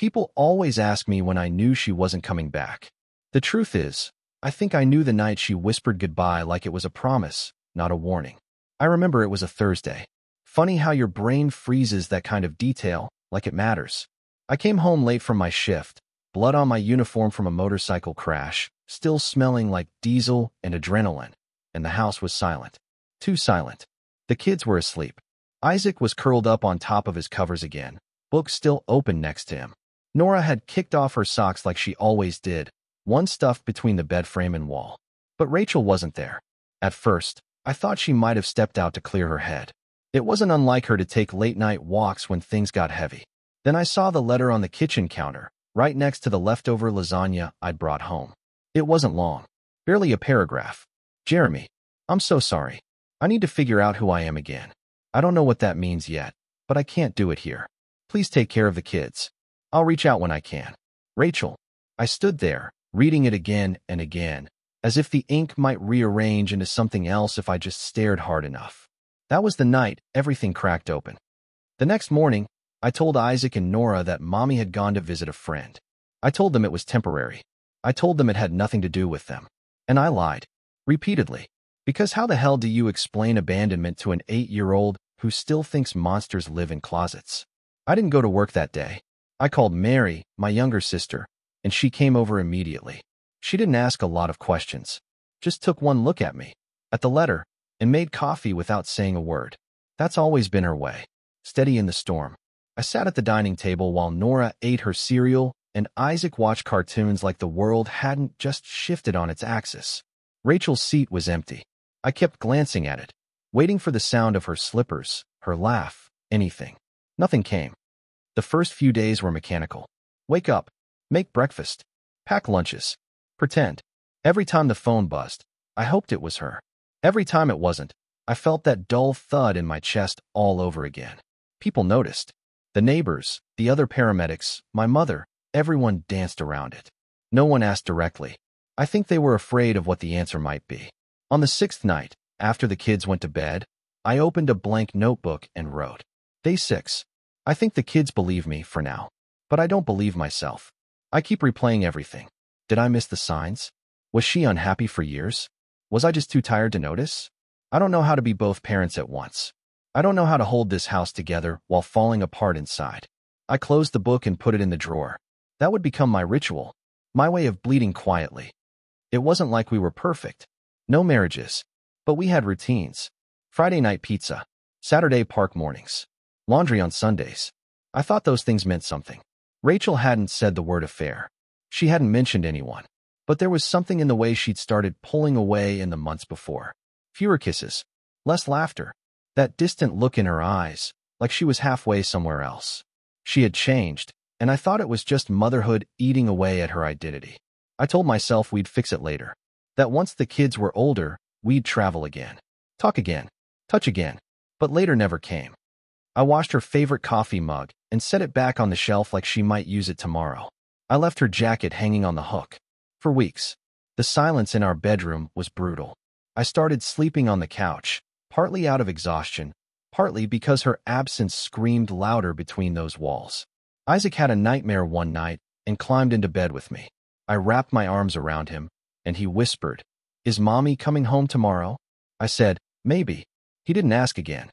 People always ask me when I knew she wasn't coming back. The truth is, I think I knew the night she whispered goodbye like it was a promise, not a warning. I remember it was a Thursday. Funny how your brain freezes that kind of detail, like it matters. I came home late from my shift, blood on my uniform from a motorcycle crash, still smelling like diesel and adrenaline, and the house was silent. Too silent. The kids were asleep. Isaac was curled up on top of his covers again, book still open next to him. Nora had kicked off her socks like she always did, one stuffed between the bed frame and wall. But Rachel wasn't there. At first, I thought she might have stepped out to clear her head. It wasn't unlike her to take late-night walks when things got heavy. Then I saw the letter on the kitchen counter, right next to the leftover lasagna I'd brought home. It wasn't long. Barely a paragraph. Jeremy, I'm so sorry. I need to figure out who I am again. I don't know what that means yet, but I can't do it here. Please take care of the kids. I'll reach out when I can. Rachel. I stood there, reading it again and again, as if the ink might rearrange into something else if I just stared hard enough. That was the night everything cracked open. The next morning, I told Isaac and Nora that Mommy had gone to visit a friend. I told them it was temporary. I told them it had nothing to do with them. And I lied. Repeatedly. Because how the hell do you explain abandonment to an 8-year-old who still thinks monsters live in closets? I didn't go to work that day. I called Mary, my younger sister, and she came over immediately. She didn't ask a lot of questions. Just took one look at me, at the letter, and made coffee without saying a word. That's always been her way. Steady in the storm. I sat at the dining table while Nora ate her cereal and Isaac watched cartoons like the world hadn't just shifted on its axis. Rachel's seat was empty. I kept glancing at it, waiting for the sound of her slippers, her laugh, anything. Nothing came. The first few days were mechanical. Wake up, make breakfast, pack lunches, pretend. Every time the phone buzzed, I hoped it was her. Every time it wasn't, I felt that dull thud in my chest all over again. People noticed. The neighbors, the other paramedics, my mother, everyone danced around it. No one asked directly. I think they were afraid of what the answer might be. On the 6th night, after the kids went to bed, I opened a blank notebook and wrote, Day 6. I think the kids believe me for now, but I don't believe myself. I keep replaying everything. Did I miss the signs? Was she unhappy for years? Was I just too tired to notice? I don't know how to be both parents at once. I don't know how to hold this house together while falling apart inside. I closed the book and put it in the drawer. That would become my ritual, my way of bleeding quietly. It wasn't like we were perfect. No marriages. But we had routines. Friday night pizza. Saturday park mornings. Laundry on Sundays. I thought those things meant something. Rachel hadn't said the word affair. She hadn't mentioned anyone. But there was something in the way she'd started pulling away in the months before. Fewer kisses. Less laughter. That distant look in her eyes, like she was halfway somewhere else. She had changed, and I thought it was just motherhood eating away at her identity. I told myself we'd fix it later. That once the kids were older, we'd travel again. Talk again. Touch again. But later never came. I washed her favorite coffee mug and set it back on the shelf like she might use it tomorrow. I left her jacket hanging on the hook. For weeks, the silence in our bedroom was brutal. I started sleeping on the couch, partly out of exhaustion, partly because her absence screamed louder between those walls. Isaac had a nightmare one night and climbed into bed with me. I wrapped my arms around him, and he whispered, Is Mommy coming home tomorrow? I said, Maybe. He didn't ask again.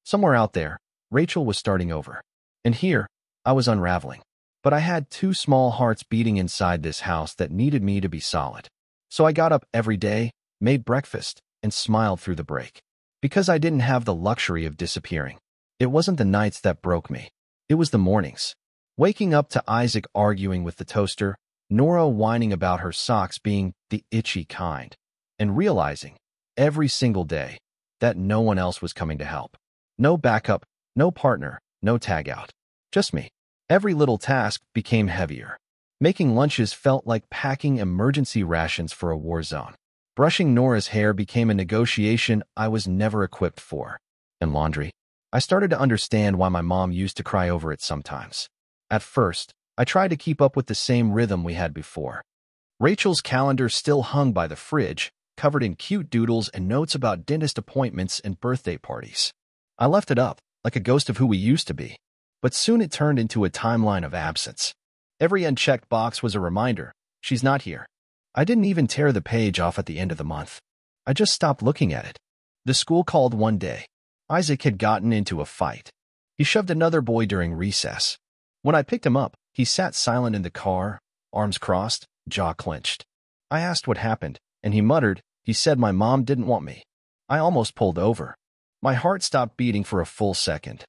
Somewhere out there, Rachel was starting over. And here, I was unraveling. But I had 2 small hearts beating inside this house that needed me to be solid. So I got up every day, made breakfast, and smiled through the break. Because I didn't have the luxury of disappearing. It wasn't the nights that broke me. It was the mornings. Waking up to Isaac arguing with the toaster, Nora whining about her socks being the itchy kind, and realizing, every single day, that no one else was coming to help. No backup, no partner, no tag out. Just me. Every little task became heavier. Making lunches felt like packing emergency rations for a war zone. Brushing Nora's hair became a negotiation I was never equipped for. And laundry. I started to understand why my mom used to cry over it sometimes. At first, I tried to keep up with the same rhythm we had before. Rachel's calendar still hung by the fridge, covered in cute doodles and notes about dentist appointments and birthday parties. I left it up, like a ghost of who we used to be. But soon it turned into a timeline of absence. Every unchecked box was a reminder, she's not here. I didn't even tear the page off at the end of the month. I just stopped looking at it. The school called one day. Isaac had gotten into a fight. He shoved another boy during recess. When I picked him up, he sat silent in the car, arms crossed, jaw clenched. I asked what happened, and he muttered, he said my mom didn't want me. I almost pulled over. My heart stopped beating for a full second.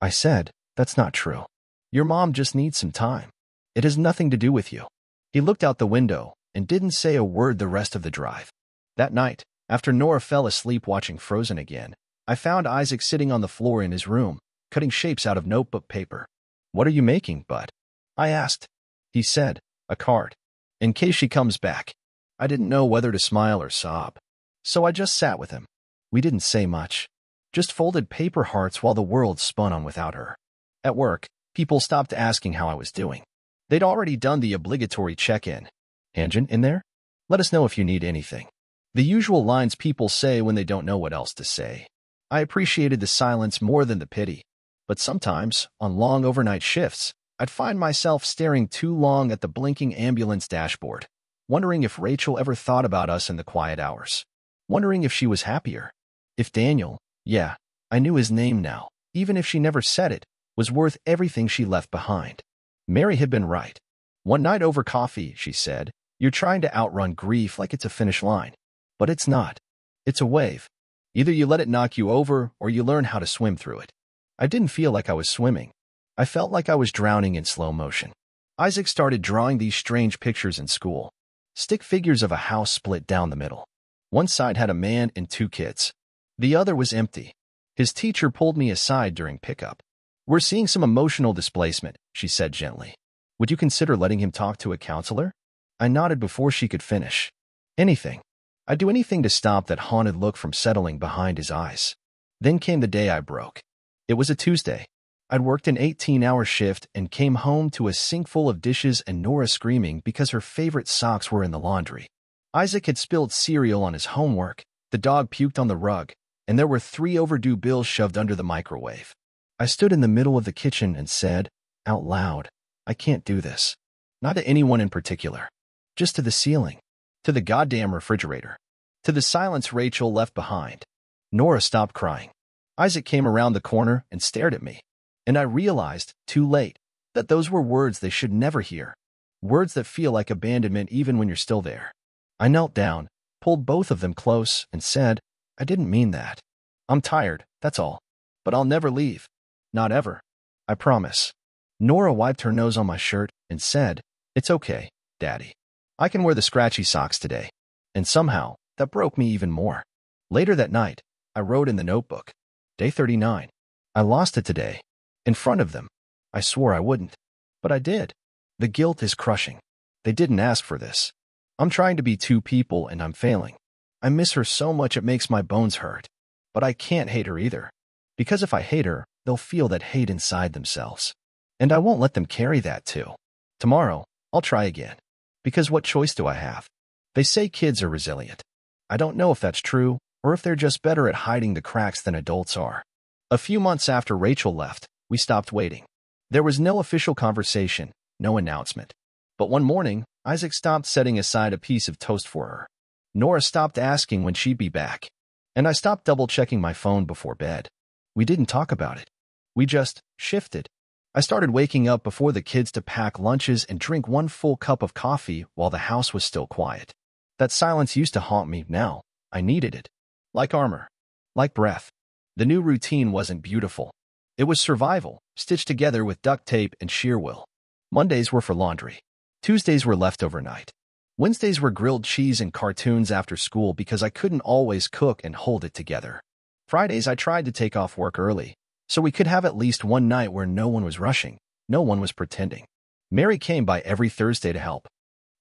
I said, that's not true. Your mom just needs some time. It has nothing to do with you. He looked out the window and didn't say a word the rest of the drive. That night, after Nora fell asleep watching Frozen again, I found Isaac sitting on the floor in his room, cutting shapes out of notebook paper. What are you making, bud? I asked. He said, a card. In case she comes back. I didn't know whether to smile or sob. So I just sat with him. We didn't say much. Just folded paper hearts while the world spun on without her. At work, people stopped asking how I was doing. They'd already done the obligatory check-in. Hanjin in there? Let us know if you need anything. The usual lines people say when they don't know what else to say. I appreciated the silence more than the pity. But sometimes, on long overnight shifts, I'd find myself staring too long at the blinking ambulance dashboard, wondering if Rachel ever thought about us in the quiet hours. Wondering if she was happier. If Daniel, yeah, I knew his name now, even if she never said it, was worth everything she left behind. Mary had been right. One night over coffee, she said, you're trying to outrun grief like it's a finish line. But it's not. It's a wave. Either you let it knock you over or you learn how to swim through it. I didn't feel like I was swimming. I felt like I was drowning in slow motion. Isaac started drawing these strange pictures in school. Stick figures of a house split down the middle. One side had a man and two kids. The other was empty. His teacher pulled me aside during pickup. We're seeing some emotional displacement, she said gently. Would you consider letting him talk to a counselor? I nodded before she could finish. Anything. I'd do anything to stop that haunted look from settling behind his eyes. Then came the day I broke. It was a Tuesday. I'd worked an 18-hour shift and came home to a sink full of dishes and Nora screaming because her favorite socks were in the laundry. Isaac had spilled cereal on his homework, the dog puked on the rug, and there were 3 overdue bills shoved under the microwave. I stood in the middle of the kitchen and said, out loud, I can't do this. Not to anyone in particular. Just to the ceiling. To the goddamn refrigerator. To the silence Rachel left behind. Nora stopped crying. Isaac came around the corner and stared at me. And I realized, too late, that those were words they should never hear. Words that feel like abandonment even when you're still there. I knelt down, pulled both of them close, and said, I didn't mean that. I'm tired, that's all. But I'll never leave. Not ever. I promise. Nora wiped her nose on my shirt and said, it's okay, Daddy. I can wear the scratchy socks today. And somehow, that broke me even more. Later that night, I wrote in the notebook. Day 39. I lost it today. In front of them. I swore I wouldn't. But I did. The guilt is crushing. They didn't ask for this. I'm trying to be 2 people and I'm failing. I miss her so much it makes my bones hurt. But I can't hate her either. Because if I hate her, they'll feel that hate inside themselves. And I won't let them carry that too. Tomorrow, I'll try again. Because what choice do I have? They say kids are resilient. I don't know if that's true or if they're just better at hiding the cracks than adults are. A few months after Rachel left, we stopped waiting. There was no official conversation, no announcement. But one morning, Isaac stopped setting aside a piece of toast for her. Nora stopped asking when she'd be back. And I stopped double-checking my phone before bed. We didn't talk about it. We just shifted. I started waking up before the kids to pack lunches and drink 1 full cup of coffee while the house was still quiet. That silence used to haunt me now. I needed it. Like armor. Like breath. The new routine wasn't beautiful. It was survival, stitched together with duct tape and sheer will. Mondays were for laundry. Tuesdays were leftover night. Wednesdays were grilled cheese and cartoons after school because I couldn't always cook and hold it together. Fridays I tried to take off work early, so we could have at least one night where no one was rushing, no one was pretending. Mary came by every Thursday to help.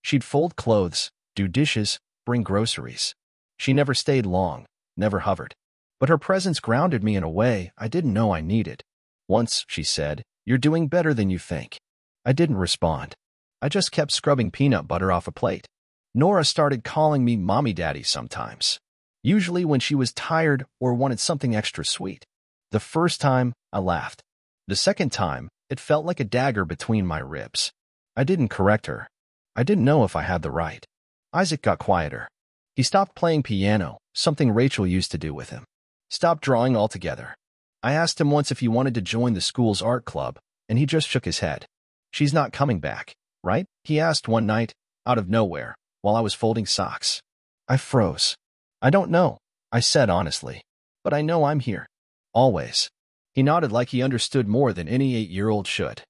She'd fold clothes, do dishes, bring groceries. She never stayed long, never hovered. But her presence grounded me in a way I didn't know I needed. Once, she said, you're doing better than you think. I didn't respond. I just kept scrubbing peanut butter off a plate. Nora started calling me Mommy Daddy sometimes. Usually when she was tired or wanted something extra sweet. The first time, I laughed. The second time, it felt like a dagger between my ribs. I didn't correct her. I didn't know if I had the right. Isaac got quieter. He stopped playing piano, something Rachel used to do with him. Stopped drawing altogether. I asked him once if he wanted to join the school's art club, and he just shook his head. She's not coming back, right? He asked one night, out of nowhere, while I was folding socks. I froze. I don't know, I said honestly. But I know I'm here. Always. He nodded like he understood more than any 8-year-old should.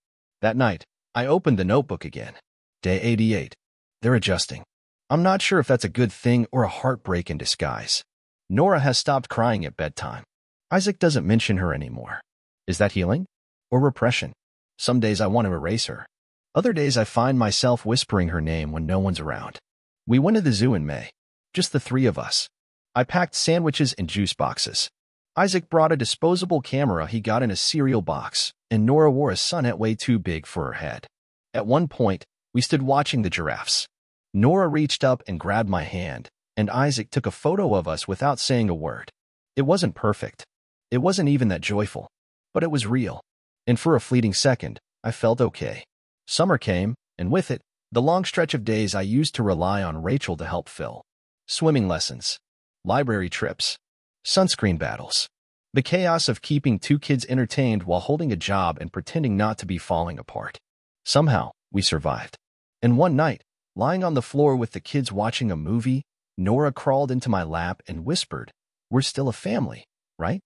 That night, I opened the notebook again. Day 88. They're adjusting. I'm not sure if that's a good thing or a heartbreak in disguise. Nora has stopped crying at bedtime. Isaac doesn't mention her anymore. Is that healing? Or repression? Some days I want to erase her. Other days I find myself whispering her name when no one's around. We went to the zoo in May. Just the three of us. I packed sandwiches and juice boxes. Isaac brought a disposable camera he got in a cereal box, and Nora wore a sunnet way too big for her head. At one point, we stood watching the giraffes. Nora reached up and grabbed my hand, and Isaac took a photo of us without saying a word. It wasn't perfect. It wasn't even that joyful. But it was real. And for a fleeting second, I felt okay. Summer came, and with it, the long stretch of days I used to rely on Rachel to help fill. Swimming lessons. Library trips. Sunscreen battles. The chaos of keeping two kids entertained while holding a job and pretending not to be falling apart. Somehow, we survived. And one night, lying on the floor with the kids watching a movie, Nora crawled into my lap and whispered, "We're still a family, right?"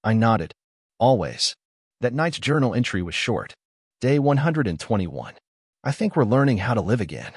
I nodded. Always. That night's journal entry was short. Day 121. I think we're learning how to live again.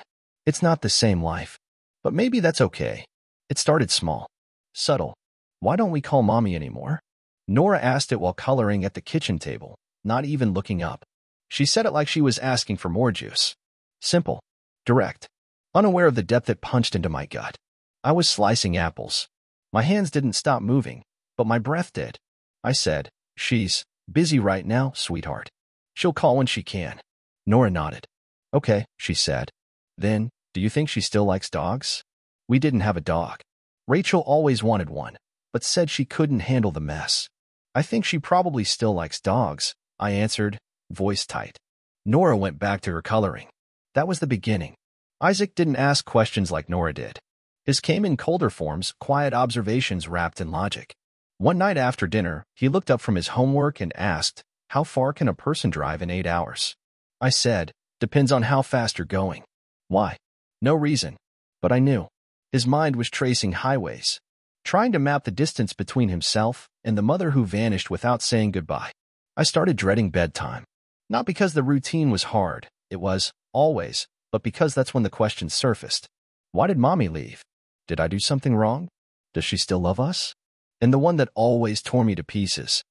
It's not the same life. But maybe that's okay. It started small. Subtle. Why don't we call Mommy anymore? Nora asked it while coloring at the kitchen table, not even looking up. She said it like she was asking for more juice. Simple. Direct. Unaware of the depth it punched into my gut. I was slicing apples. My hands didn't stop moving, but my breath did. I said, "She's busy right now, sweetheart. She'll call when she can." Nora nodded. "Okay," she said. Then, "Do you think she still likes dogs?" We didn't have a dog. Rachel always wanted one, but said she couldn't handle the mess. "I think she probably still likes dogs," I answered, voice tight. Nora went back to her coloring. That was the beginning. Isaac didn't ask questions like Nora did. His came in colder forms, quiet observations wrapped in logic. One night after dinner, he looked up from his homework and asked, "How far can a person drive in 8 hours?" I said, "Depends on how fast you're going." Why? No reason. But I knew. His mind was tracing highways, trying to map the distance between himself and the mother who vanished without saying goodbye. I started dreading bedtime. Not because the routine was hard, it was, always, but because that's when the questions surfaced. Why did Mommy leave? Did I do something wrong? Does she still love us? And the one that always tore me to pieces.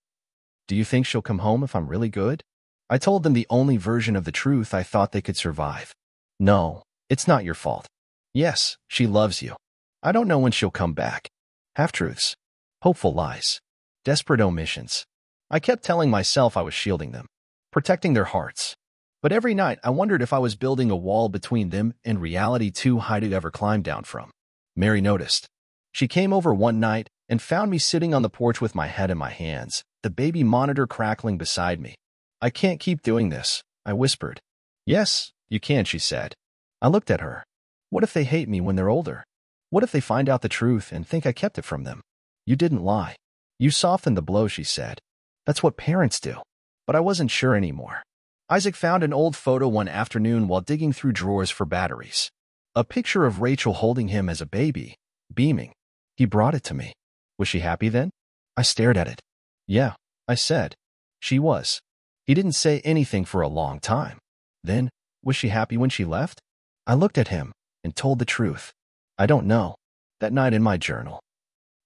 Do you think she'll come home if I'm really good? I told them the only version of the truth I thought they could survive. No, it's not your fault. Yes, she loves you. I don't know when she'll come back. Half-truths. Hopeful lies. Desperate omissions. I kept telling myself I was shielding them, protecting their hearts. But every night I wondered if I was building a wall between them and reality too high to ever climb down from. Mary noticed. She came over one night and found me sitting on the porch with my head in my hands, the baby monitor crackling beside me. "I can't keep doing this," I whispered. "Yes, you can," she said. I looked at her. What if they hate me when they're older? What if they find out the truth and think I kept it from them? "You didn't lie. You softened the blow," she said. "That's what parents do." But I wasn't sure anymore. Isaac found an old photo one afternoon while digging through drawers for batteries. A picture of Rachel holding him as a baby, beaming. He brought it to me. Was she happy then? I stared at it. "Yeah," I said. She was. He didn't say anything for a long time. Then, was she happy when she left? I looked at him and told the truth. I don't know. That night in my journal.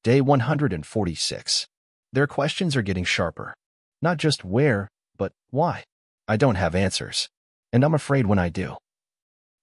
Day 146. Their questions are getting sharper. Not just where, but why. I don't have answers. And I'm afraid when I do,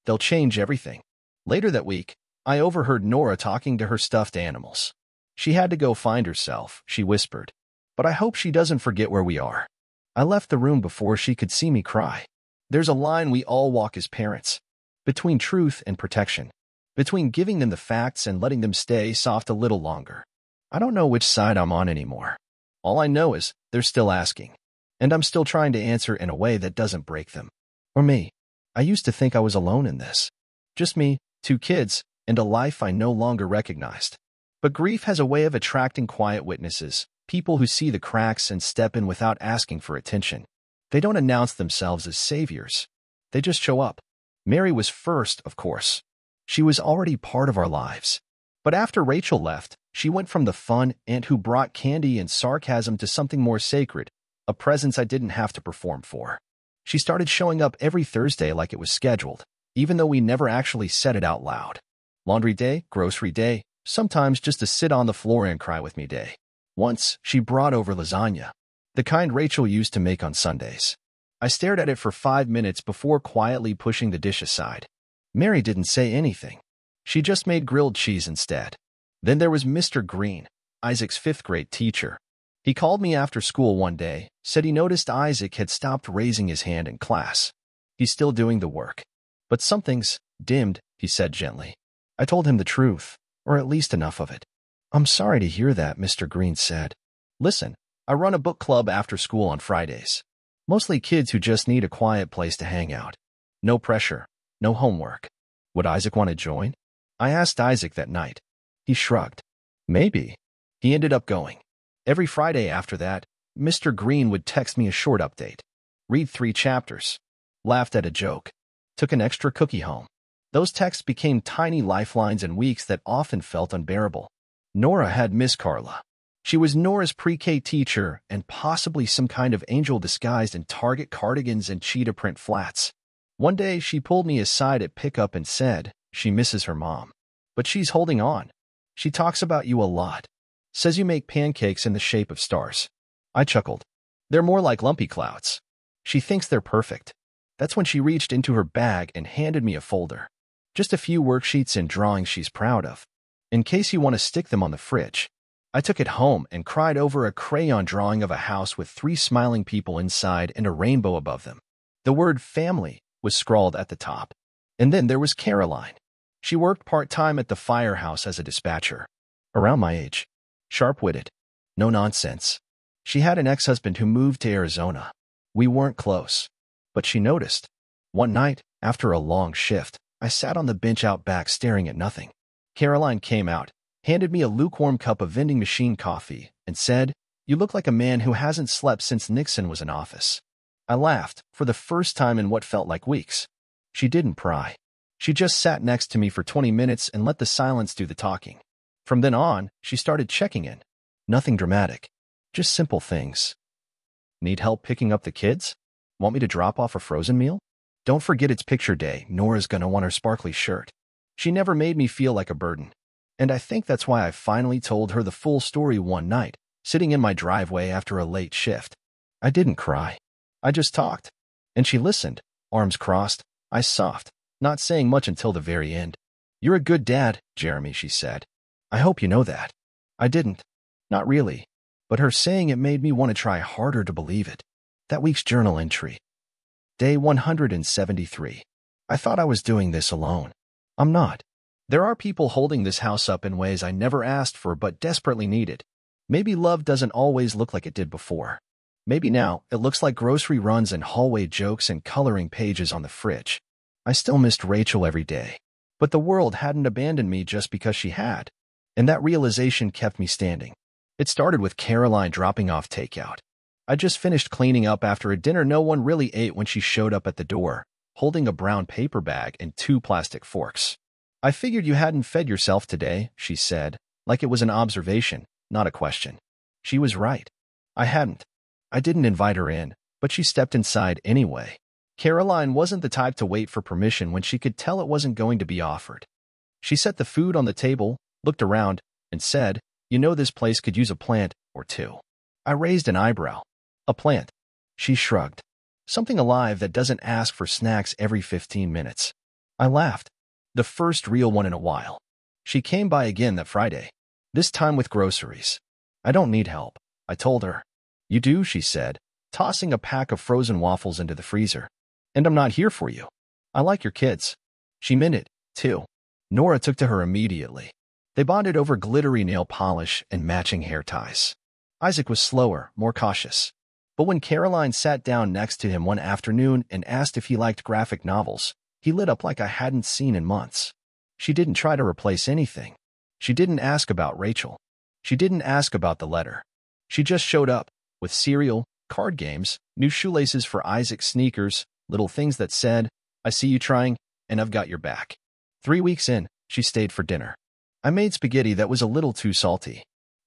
they'll change everything. Later that week, I overheard Nora talking to her stuffed animals. She had to go find herself, she whispered. But I hope she doesn't forget where we are. I left the room before she could see me cry. There's a line we all walk as parents. Between truth and protection. Between giving them the facts and letting them stay soft a little longer. I don't know which side I'm on anymore. All I know is they're still asking. And I'm still trying to answer in a way that doesn't break them. Or me. I used to think I was alone in this. Just me, 2 kids, and a life I no longer recognized. But grief has a way of attracting quiet witnesses, people who see the cracks and step in without asking for attention. They don't announce themselves as saviors. They just show up. Mary was first, of course. She was already part of our lives. But after Rachel left, she went from the fun aunt who brought candy and sarcasm to something more sacred, a presence I didn't have to perform for. She started showing up every Thursday like it was scheduled, even though we never actually said it out loud. Laundry day, grocery day, sometimes just to sit on the floor and cry with me day. Once, she brought over lasagna, the kind Rachel used to make on Sundays. I stared at it for 5 minutes before quietly pushing the dish aside. Mary didn't say anything. She just made grilled cheese instead. Then there was Mr. Green, Isaac's 5th-grade teacher. He called me after school one day, said he noticed Isaac had stopped raising his hand in class. He's still doing the work. But something's dimmed, he said gently. I told him the truth, or at least enough of it. I'm sorry to hear that, Mr. Green said. Listen, I run a book club after school on Fridays. Mostly kids who just need a quiet place to hang out. No pressure, no homework. Would Isaac want to join? I asked Isaac that night. He shrugged. Maybe. He ended up going. Every Friday after that, Mr. Green would text me a short update. Read 3 chapters. Laughed at a joke. Took an extra cookie home. Those texts became tiny lifelines in weeks that often felt unbearable. Nora had Miss Carla. She was Nora's pre-K teacher and possibly some kind of angel disguised in Target cardigans and cheetah print flats. One day, she pulled me aside at pickup and said she misses her mom. But she's holding on. She talks about you a lot. Says you make pancakes in the shape of stars. I chuckled. They're more like lumpy clouds. She thinks they're perfect. That's when she reached into her bag and handed me a folder. Just a few worksheets and drawings she's proud of. In case you want to stick them on the fridge. I took it home and cried over a crayon drawing of a house with 3 smiling people inside and a rainbow above them. The word family was scrawled at the top. And then there was Caroline. She worked part-time at the firehouse as a dispatcher. Around my age. Sharp-witted. No nonsense. She had an ex-husband who moved to Arizona. We weren't close. But she noticed. One night, after a long shift, I sat on the bench out back staring at nothing. Caroline came out, handed me a lukewarm cup of vending machine coffee, and said, "You look like a man who hasn't slept since Nixon was in office." I laughed, for the first time in what felt like weeks. She didn't pry. She just sat next to me for 20 minutes and let the silence do the talking. From then on, she started checking in. Nothing dramatic. Just simple things. Need help picking up the kids? Want me to drop off a frozen meal? Don't forget it's picture day. Nora's gonna want her sparkly shirt. She never made me feel like a burden. And I think that's why I finally told her the full story one night, sitting in my driveway after a late shift. I didn't cry. I just talked. And she listened, arms crossed, eyes soft, not saying much until the very end. "You're a good dad, Jeremy," she said. "I hope you know that." I didn't. Not really. But her saying it made me want to try harder to believe it. That week's journal entry. Day 173. I thought I was doing this alone. I'm not. There are people holding this house up in ways I never asked for but desperately needed. Maybe love doesn't always look like it did before. Maybe now it looks like grocery runs and hallway jokes and coloring pages on the fridge. I still missed Rachel every day. But the world hadn't abandoned me just because she had. And that realization kept me standing. It started with Caroline dropping off takeout. I just finished cleaning up after a dinner no one really ate when she showed up at the door, holding a brown paper bag and 2 plastic forks. "I figured you hadn't fed yourself today," she said, like it was an observation, not a question. She was right. I hadn't. I didn't invite her in, but she stepped inside anyway. Caroline wasn't the type to wait for permission when she could tell it wasn't going to be offered. She set the food on the table, looked around, and said, "You know this place could use a plant or 2. I raised an eyebrow. "A plant." She shrugged. "Something alive that doesn't ask for snacks every 15 minutes. I laughed. The first real one in a while. She came by again that Friday. This time with groceries. "I don't need help," I told her. "You do," she said, tossing a pack of frozen waffles into the freezer. "And I'm not here for you. I like your kids." She meant it, too. Nora took to her immediately. They bonded over glittery nail polish and matching hair ties. Isaac was slower, more cautious. But when Caroline sat down next to him one afternoon and asked if he liked graphic novels, he lit up like I hadn't seen in months. She didn't try to replace anything. She didn't ask about Rachel. She didn't ask about the letter. She just showed up, with cereal, card games, new shoelaces for Isaac's sneakers, little things that said, "I see you trying, and I've got your back." 3 weeks in, she stayed for dinner. I made spaghetti that was a little too salty.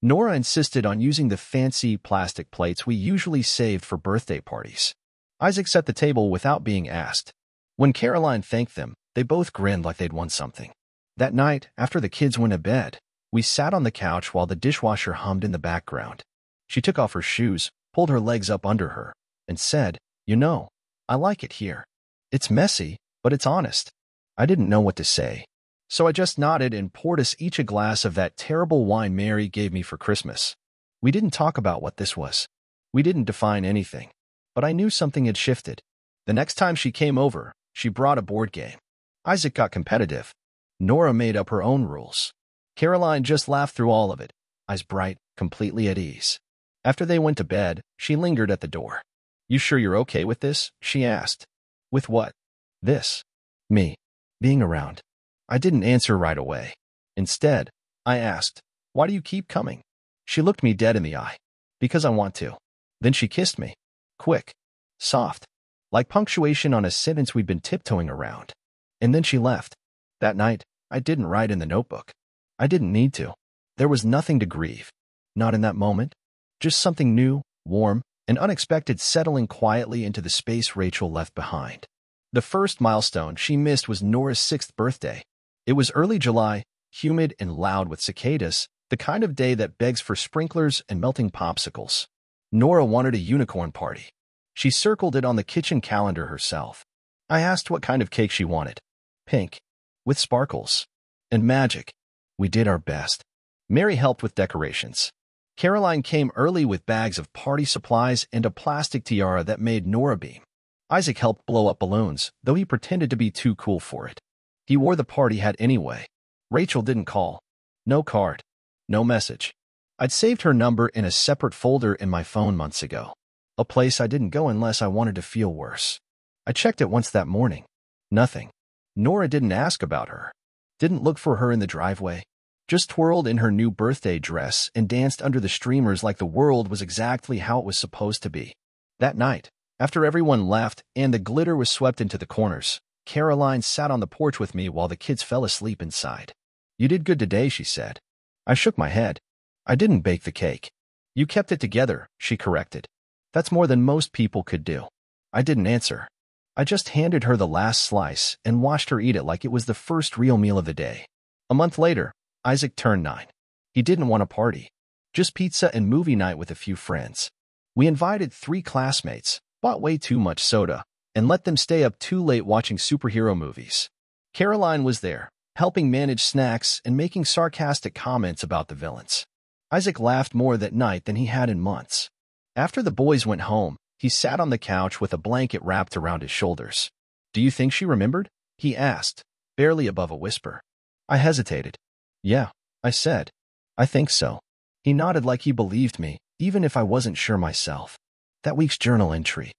Nora insisted on using the fancy plastic plates we usually saved for birthday parties. Isaac set the table without being asked. When Caroline thanked them, they both grinned like they'd won something. That night, after the kids went to bed, we sat on the couch while the dishwasher hummed in the background. She took off her shoes, pulled her legs up under her, and said, "You know, I like it here. It's messy, but it's honest." I didn't know what to say, so I just nodded and poured us each a glass of that terrible wine Mary gave me for Christmas. We didn't talk about what this was. We didn't define anything, but I knew something had shifted. The next time she came over, she brought a board game. Isaac got competitive. Nora made up her own rules. Caroline just laughed through all of it, eyes bright, completely at ease. After they went to bed, she lingered at the door. "You sure you're okay with this?" she asked. "With what?" "This. Me. Being around." I didn't answer right away. Instead, I asked, "Why do you keep coming?" She looked me dead in the eye. "Because I want to." Then she kissed me. Quick. Soft. Like punctuation on a sentence we'd been tiptoeing around. And then she left. That night, I didn't write in the notebook. I didn't need to. There was nothing to grieve. Not in that moment. Just something new, warm, and unexpected settling quietly into the space Rachel left behind. The first milestone she missed was Nora's 6th birthday. It was early July, humid and loud with cicadas, the kind of day that begs for sprinklers and melting popsicles. Nora wanted a unicorn party. She circled it on the kitchen calendar herself. I asked what kind of cake she wanted. Pink, with sparkles, and magic. We did our best. Mary helped with decorations. Caroline came early with bags of party supplies and a plastic tiara that made Nora beam. Isaac helped blow up balloons, though he pretended to be too cool for it. He wore the party hat anyway. Rachel didn't call. No card. No message. I'd saved her number in a separate folder in my phone months ago. A place I didn't go unless I wanted to feel worse. I checked it once that morning. Nothing. Nora didn't ask about her. Didn't look for her in the driveway. Just twirled in her new birthday dress and danced under the streamers like the world was exactly how it was supposed to be. That night, after everyone left and the glitter was swept into the corners, Caroline sat on the porch with me while the kids fell asleep inside. "You did good today," she said. I shook my head. "I didn't bake the cake." "You kept it together," she corrected. "That's more than most people could do." I didn't answer. I just handed her the last slice and watched her eat it like it was the first real meal of the day. A month later, Isaac turned 9. He didn't want a party. Just pizza and movie night with a few friends. We invited 3 classmates, bought way too much soda, and let them stay up too late watching superhero movies. Caroline was there, helping manage snacks and making sarcastic comments about the villains. Isaac laughed more that night than he had in months. After the boys went home, he sat on the couch with a blanket wrapped around his shoulders. "Do you think she remembered?" he asked, barely above a whisper. I hesitated. "Yeah," I said. "I think so." He nodded like he believed me, even if I wasn't sure myself. That week's journal entry.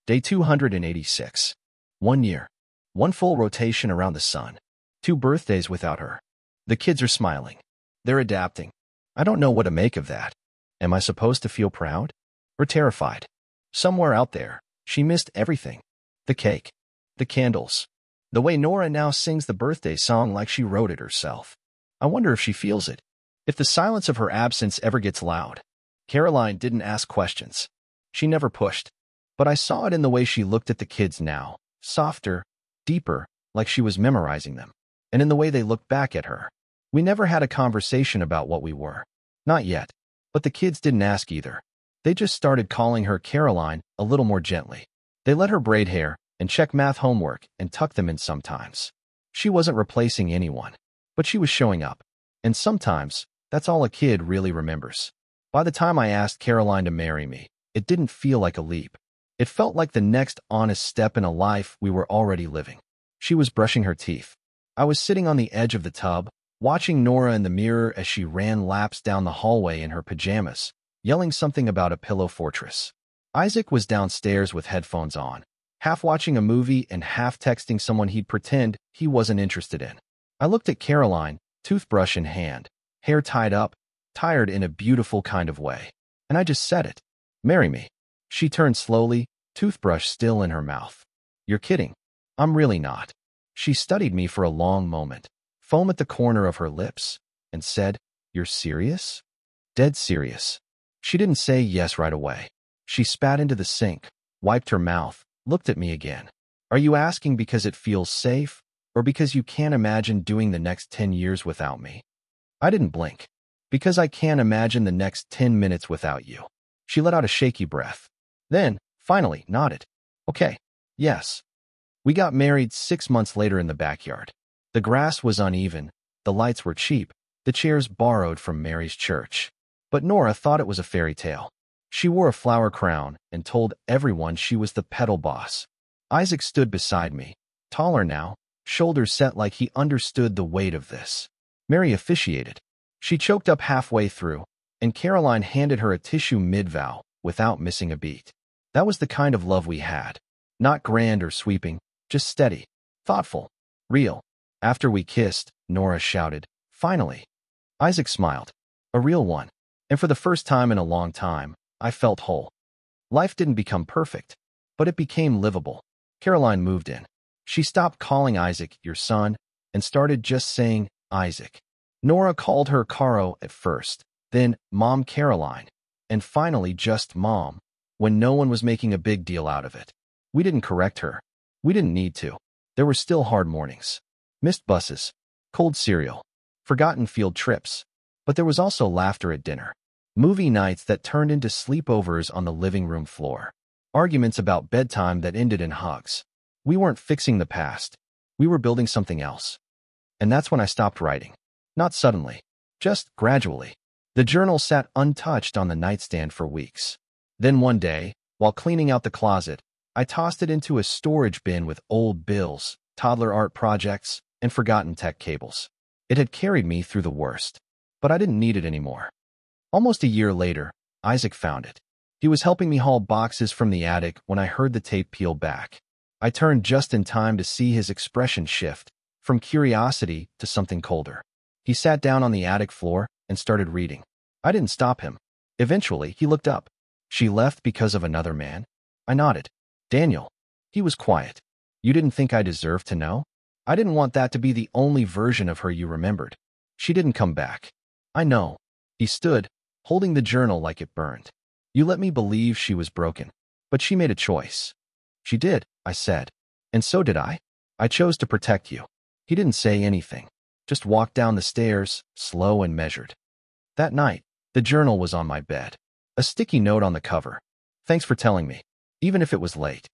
Day 286. 1 year. 1 full rotation around the sun. 2 birthdays without her. The kids are smiling. They're adapting. I don't know what to make of that. Am I supposed to feel proud? Or terrified? Somewhere out there, she missed everything. The cake. The candles. The way Nora now sings the birthday song like she wrote it herself. I wonder if she feels it. If the silence of her absence ever gets loud. Caroline didn't ask questions. She never pushed. But I saw it in the way she looked at the kids now. Softer, deeper, like she was memorizing them. And in the way they looked back at her. We never had a conversation about what we were. Not yet. But the kids didn't ask either. They just started calling her Caroline a little more gently. They let her braid hair and check math homework and tuck them in sometimes. She wasn't replacing anyone, but she was showing up. And sometimes, that's all a kid really remembers. By the time I asked Caroline to marry me, it didn't feel like a leap. It felt like the next honest step in a life we were already living. She was brushing her teeth. I was sitting on the edge of the tub, watching Nora in the mirror as she ran laps down the hallway in her pajamas, yelling something about a pillow fortress. Isaac was downstairs with headphones on, half watching a movie and half texting someone he'd pretend he wasn't interested in. I looked at Caroline, toothbrush in hand, hair tied up, tired in a beautiful kind of way. And I just said it. Marry me. She turned slowly, toothbrush still in her mouth. You're kidding. I'm really not. She studied me for a long moment, foam at the corner of her lips, and said, You're serious? Dead serious. She didn't say yes right away. She spat into the sink, wiped her mouth, looked at me again. Are you asking because it feels safe, or because you can't imagine doing the next 10 years without me? I didn't blink. Because I can't imagine the next 10 minutes without you. She let out a shaky breath. Then, finally, nodded. Okay, yes. We got married 6 months later in the backyard. The grass was uneven, the lights were cheap, the chairs borrowed from Mary's church. But Nora thought it was a fairy tale. She wore a flower crown and told everyone she was the pedal boss. Isaac stood beside me, taller now, shoulders set like he understood the weight of this. Mary officiated. She choked up halfway through, and Caroline handed her a tissue mid-vow without missing a beat. That was the kind of love we had. Not grand or sweeping, just steady, thoughtful, real. After we kissed, Nora shouted, Finally. Isaac smiled. A real one. And for the first time in a long time, I felt whole. Life didn't become perfect, but it became livable. Caroline moved in. She stopped calling Isaac your son and started just saying Isaac. Nora called her Caro at first, then Mom Caroline, and finally just Mom, when no one was making a big deal out of it. We didn't correct her. We didn't need to. There were still hard mornings. Missed buses, cold cereal, forgotten field trips. But there was also laughter at dinner. Movie nights that turned into sleepovers on the living room floor. Arguments about bedtime that ended in hugs. We weren't fixing the past. We were building something else. And that's when I stopped writing. Not suddenly. Just gradually. The journal sat untouched on the nightstand for weeks. Then one day, while cleaning out the closet, I tossed it into a storage bin with old bills, toddler art projects, and forgotten tech cables. It had carried me through the worst. But I didn't need it anymore. Almost a year later, Isaac found it. He was helping me haul boxes from the attic when I heard the tape peel back. I turned just in time to see his expression shift, from curiosity to something colder. He sat down on the attic floor and started reading. I didn't stop him. Eventually, he looked up. She left because of another man? I nodded. Daniel. He was quiet. You didn't think I deserved to know? I didn't want that to be the only version of her you remembered. She didn't come back. I know. He stood, holding the journal like it burned. You let me believe she was broken. But she made a choice. She did, I said. And so did I. I chose to protect you. He didn't say anything. Just walked down the stairs, slow and measured. That night, the journal was on my bed. A sticky note on the cover. Thanks for telling me. Even if it was late.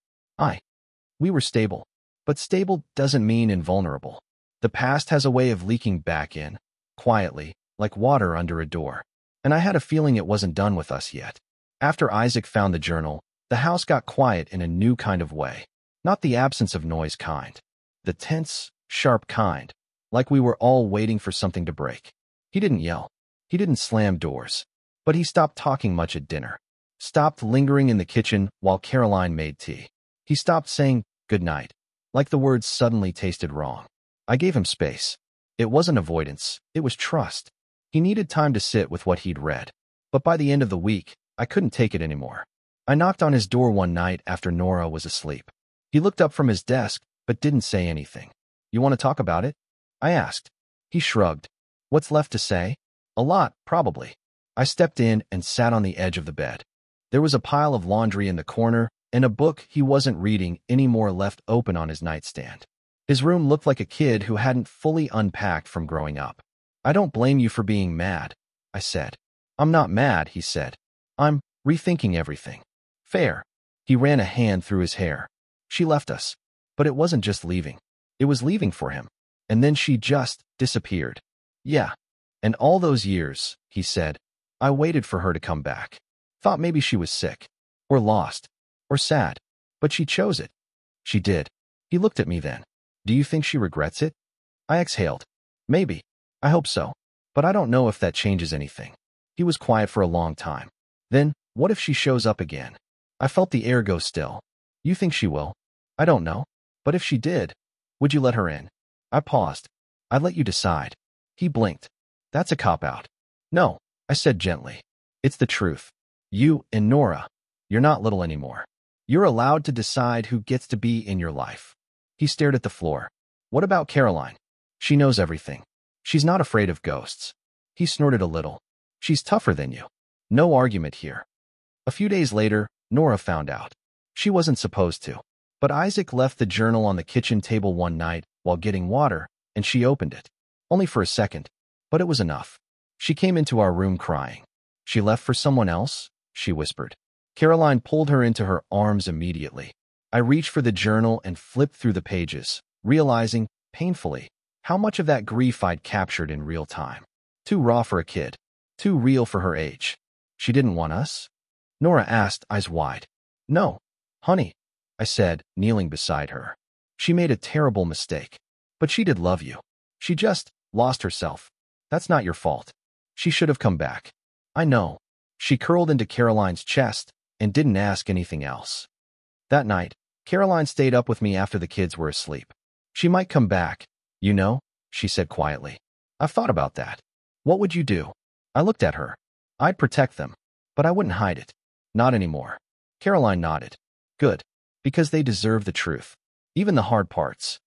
We were stable. But stable doesn't mean invulnerable. The past has a way of leaking back in, quietly, like water under a door. And I had a feeling it wasn't done with us yet. After Isaac found the journal, the house got quiet in a new kind of way. Not the absence of noise kind. The tense, sharp kind. Like we were all waiting for something to break. He didn't yell. He didn't slam doors. But he stopped talking much at dinner. Stopped lingering in the kitchen while Caroline made tea. He stopped saying good night. Like the words suddenly tasted wrong. I gave him space. It wasn't avoidance. It was trust. He needed time to sit with what he'd read. But by the end of the week, I couldn't take it anymore. I knocked on his door one night after Nora was asleep. He looked up from his desk, but didn't say anything. You want to talk about it? I asked. He shrugged. What's left to say? A lot, probably. I stepped in and sat on the edge of the bed. There was a pile of laundry in the corner, and a book he wasn't reading anymore left open on his nightstand. His room looked like a kid who hadn't fully unpacked from growing up. I don't blame you for being mad, I said. I'm not mad, he said. I'm rethinking everything. Fair. He ran a hand through his hair. She left us. But it wasn't just leaving. It was leaving for him. And then she just disappeared. Yeah. And all those years, he said, I waited for her to come back. Thought maybe she was sick. Or lost. Or sad. But she chose it. She did. He looked at me then. Do you think she regrets it? I exhaled. Maybe. I hope so. But I don't know if that changes anything. He was quiet for a long time. Then, what if she shows up again? I felt the air go still. You think she will? I don't know. But if she did, would you let her in? I paused. I'd let you decide. He blinked. That's a cop-out. No, I said gently. It's the truth. You and Nora, you're not little anymore. You're allowed to decide who gets to be in your life. He stared at the floor. What about Caroline? She knows everything. She's not afraid of ghosts. He snorted a little. She's tougher than you. No argument here. A few days later, Nora found out. She wasn't supposed to. But Isaac left the journal on the kitchen table one night while getting water, and she opened it. Only for a second, but it was enough. She came into our room crying. She left for someone else? She whispered. Caroline pulled her into her arms immediately. I reached for the journal and flipped through the pages, realizing, painfully, how much of that grief I'd captured in real time. Too raw for a kid. Too real for her age. She didn't want us? Nora asked, eyes wide. No, honey, I said, kneeling beside her. She made a terrible mistake. But she did love you. She just lost herself. That's not your fault. She should have come back. I know. She curled into Caroline's chest and didn't ask anything else. That night, Caroline stayed up with me after the kids were asleep. She might come back, you know, she said quietly. I've thought about that. What would you do? I looked at her. I'd protect them, but I wouldn't hide it. Not anymore. Caroline nodded. Good. Because they deserve the truth. Even the hard parts.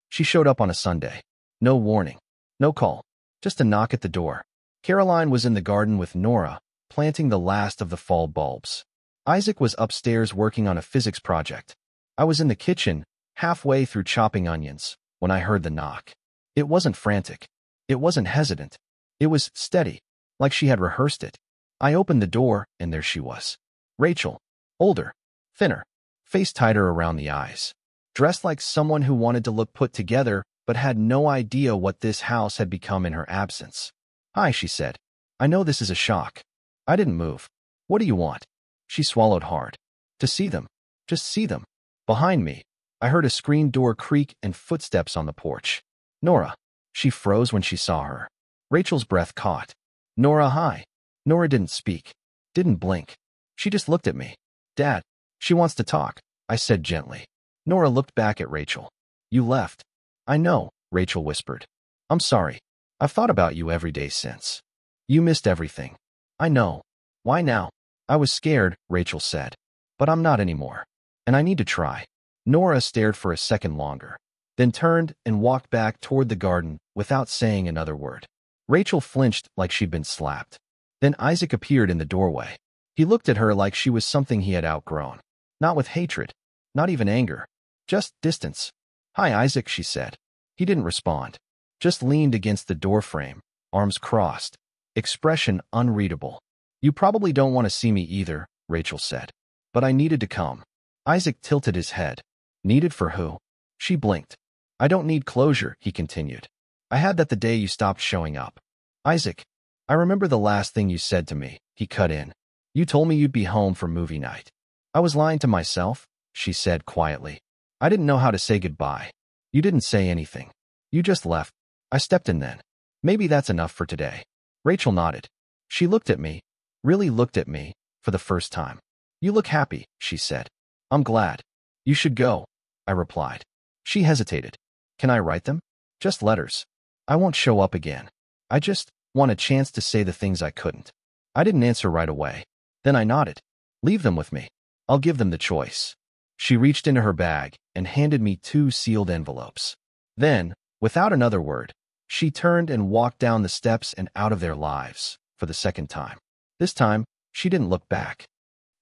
She showed up on a Sunday. No warning. No call. Just a knock at the door. Caroline was in the garden with Nora, planting the last of the fall bulbs. Isaac was upstairs working on a physics project. I was in the kitchen, halfway through chopping onions, when I heard the knock. It wasn't frantic. It wasn't hesitant. It was steady, like she had rehearsed it. I opened the door, and there she was. Rachel. Older. Thinner. Face tighter around the eyes. Dressed like someone who wanted to look put together, but had no idea what this house had become in her absence. Hi, she said. I know this is a shock. I didn't move. What do you want? She swallowed hard. To see them. Just see them. Behind me, I heard a screen door creak and footsteps on the porch. Nora. She froze when she saw her. Rachel's breath caught. Nora, hi. Nora didn't speak. Didn't blink. She just looked at me. Dad. She wants to talk, I said gently. Nora looked back at Rachel. You left. I know, Rachel whispered. I'm sorry. I've thought about you every day since. You missed everything. I know. Why now? I was scared, Rachel said. But I'm not anymore. And I need to try. Nora stared for a second longer, then turned and walked back toward the garden without saying another word. Rachel flinched like she'd been slapped. Then Isaac appeared in the doorway. He looked at her like she was something he had outgrown. Not with hatred. Not even anger. Just distance. Hi, Isaac, she said. He didn't respond. Just leaned against the doorframe, arms crossed. Expression unreadable. You probably don't want to see me either, Rachel said. But I needed to come. Isaac tilted his head. Needed for who? She blinked. I don't need closure, he continued. I had that the day you stopped showing up. Isaac, I remember the last thing you said to me, he cut in. You told me you'd be home for movie night. I was lying to myself, she said quietly. I didn't know how to say goodbye. You didn't say anything. You just left. I stepped in then. Maybe that's enough for today. Rachel nodded. She looked at me, really looked at me, for the first time. You look happy, she said. I'm glad. You should go, I replied. She hesitated. Can I write them? Just letters. I won't show up again. I just want a chance to say the things I couldn't. I didn't answer right away. Then I nodded. Leave them with me. I'll give them the choice. She reached into her bag and handed me 2 sealed envelopes. Then, without another word, she turned and walked down the steps and out of their lives, for the second time. This time, she didn't look back.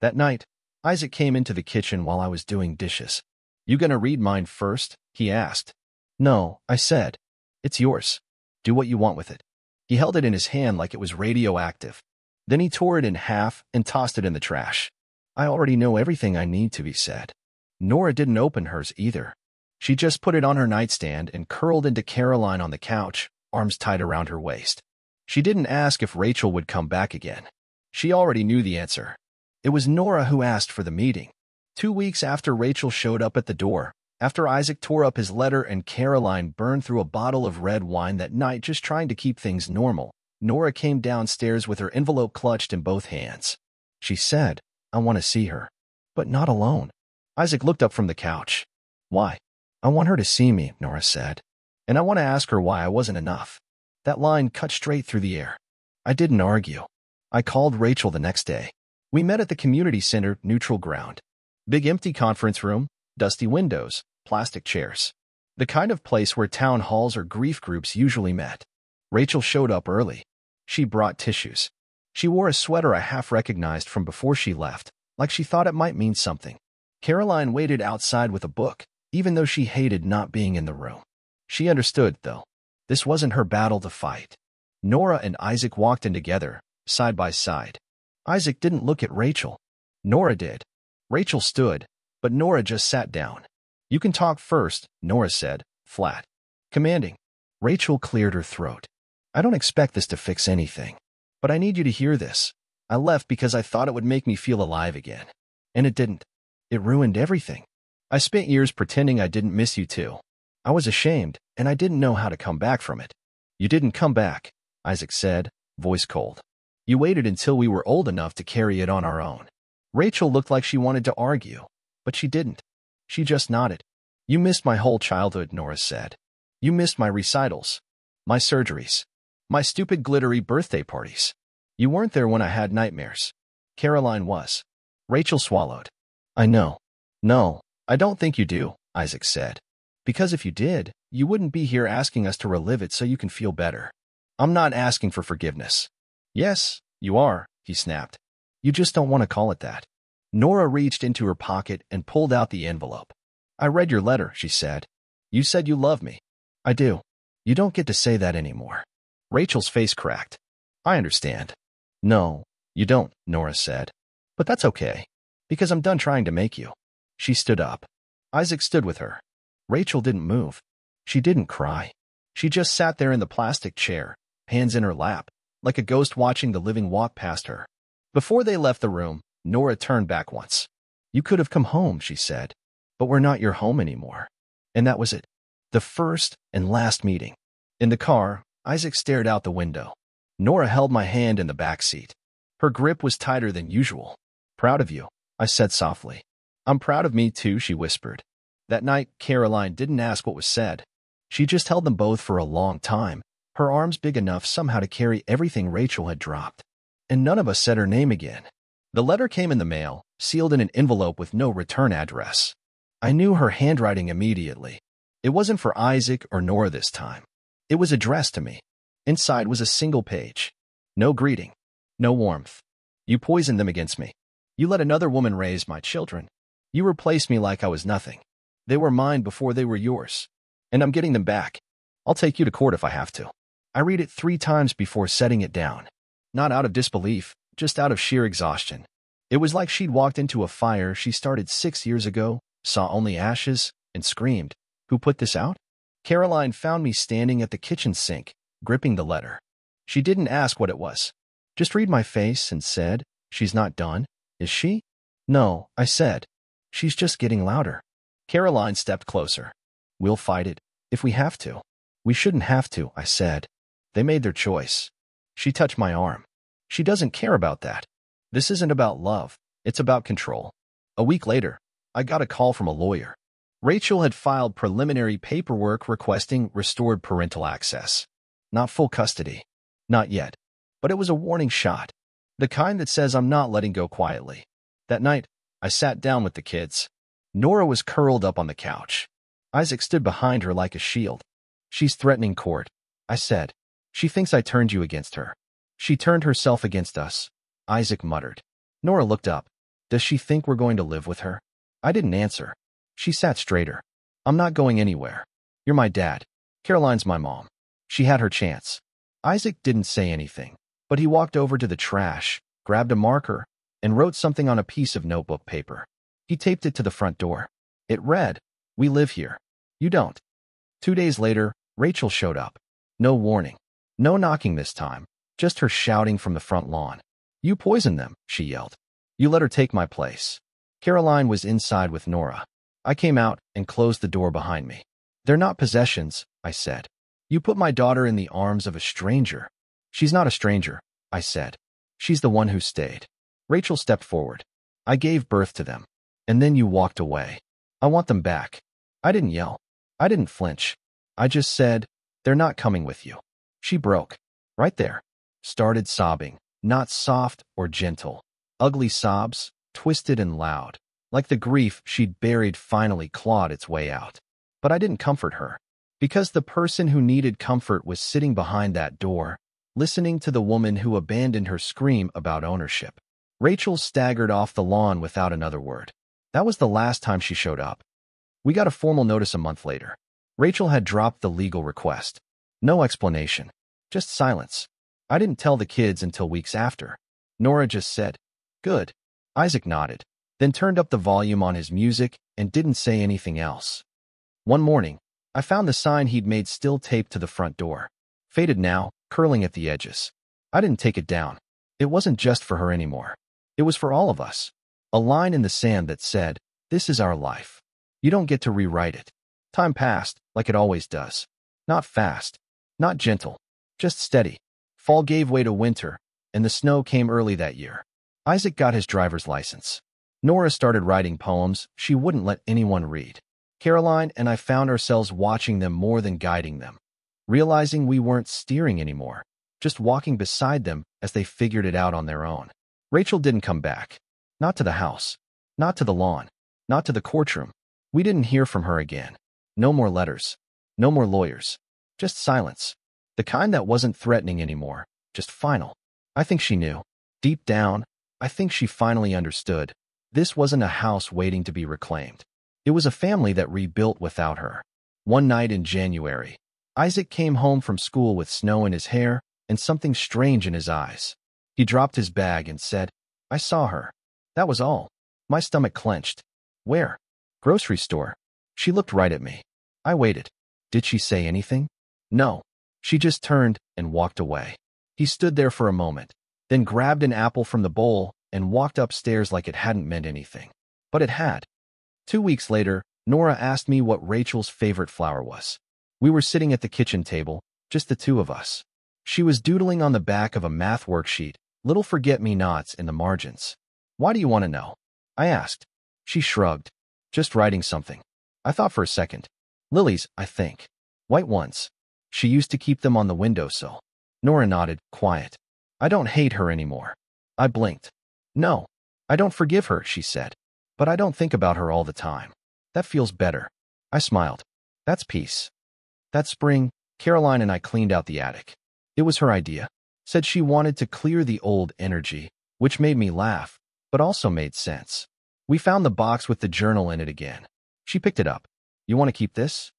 That night, Isaac came into the kitchen while I was doing dishes. You gonna read mine first? He asked. No, I said. It's yours. Do what you want with it. He held it in his hand like it was radioactive. Then he tore it in half and tossed it in the trash. I already know everything I need to be said. Nora didn't open hers either. She just put it on her nightstand and curled into Caroline on the couch, arms tight around her waist. She didn't ask if Rachel would come back again. She already knew the answer. It was Nora who asked for the meeting. 2 weeks after Rachel showed up at the door, after Isaac tore up his letter and Caroline burned through a bottle of red wine that night just trying to keep things normal, Nora came downstairs with her envelope clutched in both hands. She said, I want to see her. But not alone. Isaac looked up from the couch. Why? I want her to see me, Nora said. And I want to ask her why I wasn't enough. That line cut straight through the air. I didn't argue. I called Rachel the next day. We met at the community center, neutral ground. Big empty conference room, dusty windows, plastic chairs. The kind of place where town halls or grief groups usually met. Rachel showed up early. She brought tissues. She wore a sweater I half recognized from before she left, like she thought it might mean something. Caroline waited outside with a book, even though she hated not being in the room. She understood, though. This wasn't her battle to fight. Nora and Isaac walked in together, side by side. Isaac didn't look at Rachel. Nora did. Rachel stood, but Nora just sat down. You can talk first, Nora said, flat. Commanding. Rachel cleared her throat. I don't expect this to fix anything. But I need you to hear this. I left because I thought it would make me feel alive again. And it didn't. It ruined everything. I spent years pretending I didn't miss you too. I was ashamed, and I didn't know how to come back from it. You didn't come back, Isaac said, voice cold. You waited until we were old enough to carry it on our own. Rachel looked like she wanted to argue, but she didn't. She just nodded. You missed my whole childhood, Nora said. You missed my recitals, my surgeries, my stupid glittery birthday parties. You weren't there when I had nightmares. Caroline was. Rachel swallowed. I know. No, I don't think you do, Isaac said. Because if you did, you wouldn't be here asking us to relive it so you can feel better. I'm not asking for forgiveness. Yes, you are, he snapped. You just don't want to call it that. Nora reached into her pocket and pulled out the envelope. I read your letter, she said. You said you love me. I do. You don't get to say that anymore. Rachel's face cracked. I understand. No, you don't, Nora said. But that's okay. Because I'm done trying to make you. She stood up. Isaac stood with her. Rachel didn't move. She didn't cry. She just sat there in the plastic chair, hands in her lap, like a ghost watching the living walk past her. Before they left the room, Nora turned back once. You could have come home, she said. But we're not your home anymore. And that was it. The first and last meeting. In the car, Isaac stared out the window. Nora held my hand in the back seat. Her grip was tighter than usual. Proud of you, I said softly. I'm proud of me too, she whispered. That night, Caroline didn't ask what was said. She just held them both for a long time, her arms big enough somehow to carry everything Rachel had dropped. And none of us said her name again. The letter came in the mail, sealed in an envelope with no return address. I knew her handwriting immediately. It wasn't for Isaac or Nora this time. It was addressed to me. Inside was a single page. No greeting. No warmth. You poisoned them against me. You let another woman raise my children. You replaced me like I was nothing. They were mine before they were yours. And I'm getting them back. I'll take you to court if I have to. I read it 3 times before setting it down. Not out of disbelief, just out of sheer exhaustion. It was like she'd walked into a fire she started 6 years ago, saw only ashes, and screamed, "Who put this out?" Caroline found me standing at the kitchen sink, gripping the letter. She didn't ask what it was. Just read my face and said, "She's not done, is she?" "No," I said. "She's just getting louder." Caroline stepped closer. "We'll fight it, if we have to." "We shouldn't have to," I said. "They made their choice." She touched my arm. "She doesn't care about that. This isn't about love. It's about control." A week later, I got a call from a lawyer. Rachel had filed preliminary paperwork requesting restored parental access. Not full custody. Not yet. But it was a warning shot. The kind that says I'm not letting go quietly. That night, I sat down with the kids. Nora was curled up on the couch. Isaac stood behind her like a shield. "She's threatening court," I said. "She thinks I turned you against her." "She turned herself against us," Isaac muttered. Nora looked up. "Does she think we're going to live with her?" I didn't answer. She sat straighter. "I'm not going anywhere. You're my dad. Caroline's my mom. She had her chance." Isaac didn't say anything, but he walked over to the trash, grabbed a marker, and wrote something on a piece of notebook paper. He taped it to the front door. It read, "We live here. You don't." 2 days later, Rachel showed up. No warning. No knocking this time. Just her shouting from the front lawn. "You poisoned them," she yelled. "You let her take my place." Caroline was inside with Nora. I came out and closed the door behind me. "They're not possessions," I said. "You put my daughter in the arms of a stranger." "She's not a stranger," I said. "She's the one who stayed." Rachel stepped forward. "I gave birth to them. And then you walked away. I want them back. I didn't yell. I didn't flinch. I just said, they're not coming with you. She broke. Right there. Started sobbing. Not soft or gentle. Ugly sobs, twisted and loud. Like the grief she'd buried finally clawed its way out. But I didn't comfort her. Because the person who needed comfort was sitting behind that door, listening to the woman who abandoned her scream about ownership. Rachel staggered off the lawn without another word. That was the last time she showed up. We got a formal notice a month later. Rachel had dropped the legal request. No explanation. Just silence. I didn't tell the kids until weeks after. Nora just said, "Good." Isaac nodded, then turned up the volume on his music and didn't say anything else. One morning, I found the sign he'd made still taped to the front door. Faded now, curling at the edges. I didn't take it down. It wasn't just for her anymore. It was for all of us. A line in the sand that said, "This is our life. You don't get to rewrite it." Time passed, like it always does. Not fast. Not gentle. Just steady. Fall gave way to winter, and the snow came early that year. Isaac got his driver's license. Nora started writing poems she wouldn't let anyone read. Caroline and I found ourselves watching them more than guiding them, realizing we weren't steering anymore, just walking beside them as they figured it out on their own. Rachel didn't come back. Not to the house. Not to the lawn. Not to the courtroom. We didn't hear from her again. No more letters. No more lawyers. Just silence. The kind that wasn't threatening anymore, just final. I think she knew. Deep down, I think she finally understood. This wasn't a house waiting to be reclaimed. It was a family that rebuilt without her. One night in January, Isaac came home from school with snow in his hair and something strange in his eyes. He dropped his bag and said, "I saw her." That was all. My stomach clenched. "Where?" "Grocery store." She looked right at me. I waited. Did she say anything? No. She just turned and walked away. He stood there for a moment, then grabbed an apple from the bowl and walked upstairs like it hadn't meant anything. But it had. 2 weeks later, Nora asked me what Rachel's favorite flower was. We were sitting at the kitchen table, just the two of us. She was doodling on the back of a math worksheet, little forget-me-nots in the margins. "Why do you want to know?" I asked. She shrugged. "Just writing something." I thought for a second. "Lilies, I think. White ones. She used to keep them on the windowsill." Nora nodded, quiet. "I don't hate her anymore." I blinked. "No. I don't forgive her," she said. "But I don't think about her all the time. That feels better." I smiled. "That's peace." That spring, Caroline and I cleaned out the attic. It was her idea. Said she wanted to clear the old energy, which made me laugh, but also made sense. We found the box with the journal in it again. She picked it up. "You want to keep this?"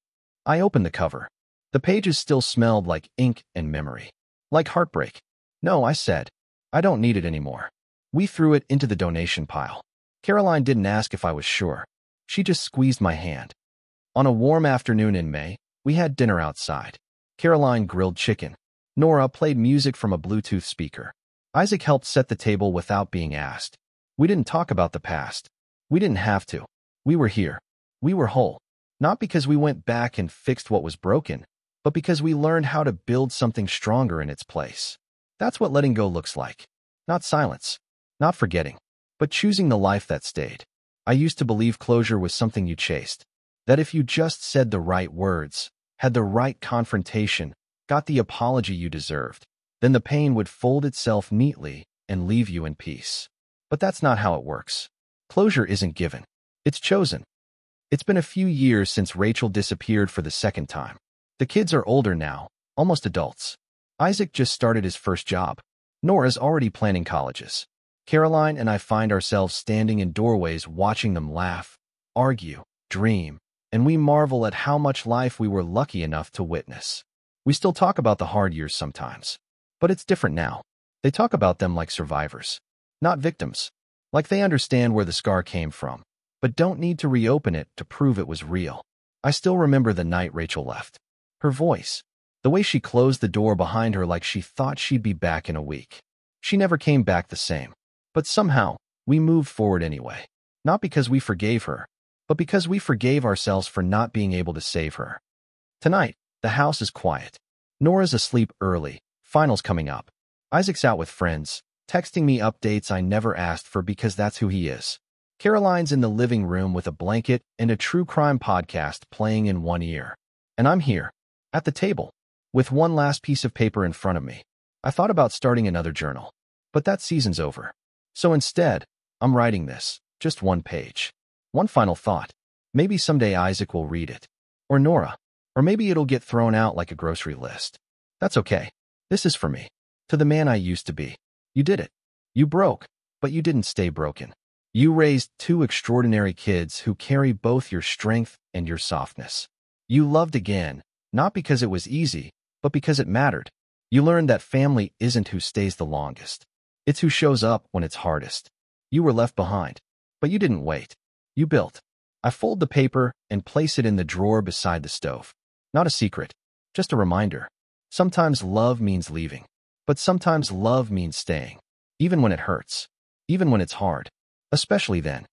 I opened the cover. The pages still smelled like ink and memory. Like heartbreak. "No," I said. "I don't need it anymore." We threw it into the donation pile. Caroline didn't ask if I was sure. She just squeezed my hand. On a warm afternoon in May, we had dinner outside. Caroline grilled chicken. Nora played music from a Bluetooth speaker. Isaac helped set the table without being asked. We didn't talk about the past. We didn't have to. We were here. We were whole. Not because we went back and fixed what was broken, but because we learned how to build something stronger in its place. That's what letting go looks like. Not silence. Not forgetting. But choosing the life that stayed. I used to believe closure was something you chased. That if you just said the right words, had the right confrontation, got the apology you deserved, then the pain would fold itself neatly and leave you in peace. But that's not how it works. Closure isn't given. It's chosen. It's been a few years since Rachel disappeared for the second time. The kids are older now, almost adults. Isaac just started his first job. Nora's already planning colleges. Caroline and I find ourselves standing in doorways watching them laugh, argue, dream, and we marvel at how much life we were lucky enough to witness. We still talk about the hard years sometimes, but it's different now. They talk about them like survivors, not victims, like they understand where the scar came from, but don't need to reopen it to prove it was real. I still remember the night Rachel left. Her voice, the way she closed the door behind her like she thought she'd be back in a week. She never came back the same. But somehow, we moved forward anyway. Not because we forgave her, but because we forgave ourselves for not being able to save her. Tonight, the house is quiet. Nora's asleep early, finals coming up. Isaac's out with friends, texting me updates I never asked for because that's who he is. Caroline's in the living room with a blanket and a true crime podcast playing in one ear. And I'm here, at the table, with one last piece of paper in front of me. I thought about starting another journal, but that season's over. So instead, I'm writing this, just one page. One final thought. Maybe someday Isaac will read it. Or Nora. Or maybe it'll get thrown out like a grocery list. That's okay. This is for me. To the man I used to be. You did it. You broke, but you didn't stay broken. You raised two extraordinary kids who carry both your strength and your softness. You loved again, not because it was easy, but because it mattered. You learned that family isn't who stays the longest. It's who shows up when it's hardest. You were left behind, but you didn't wait. You built. I fold the paper and place it in the drawer beside the stove. Not a secret, just a reminder. Sometimes love means leaving, but sometimes love means staying. Even when it hurts. Even when it's hard. Especially then.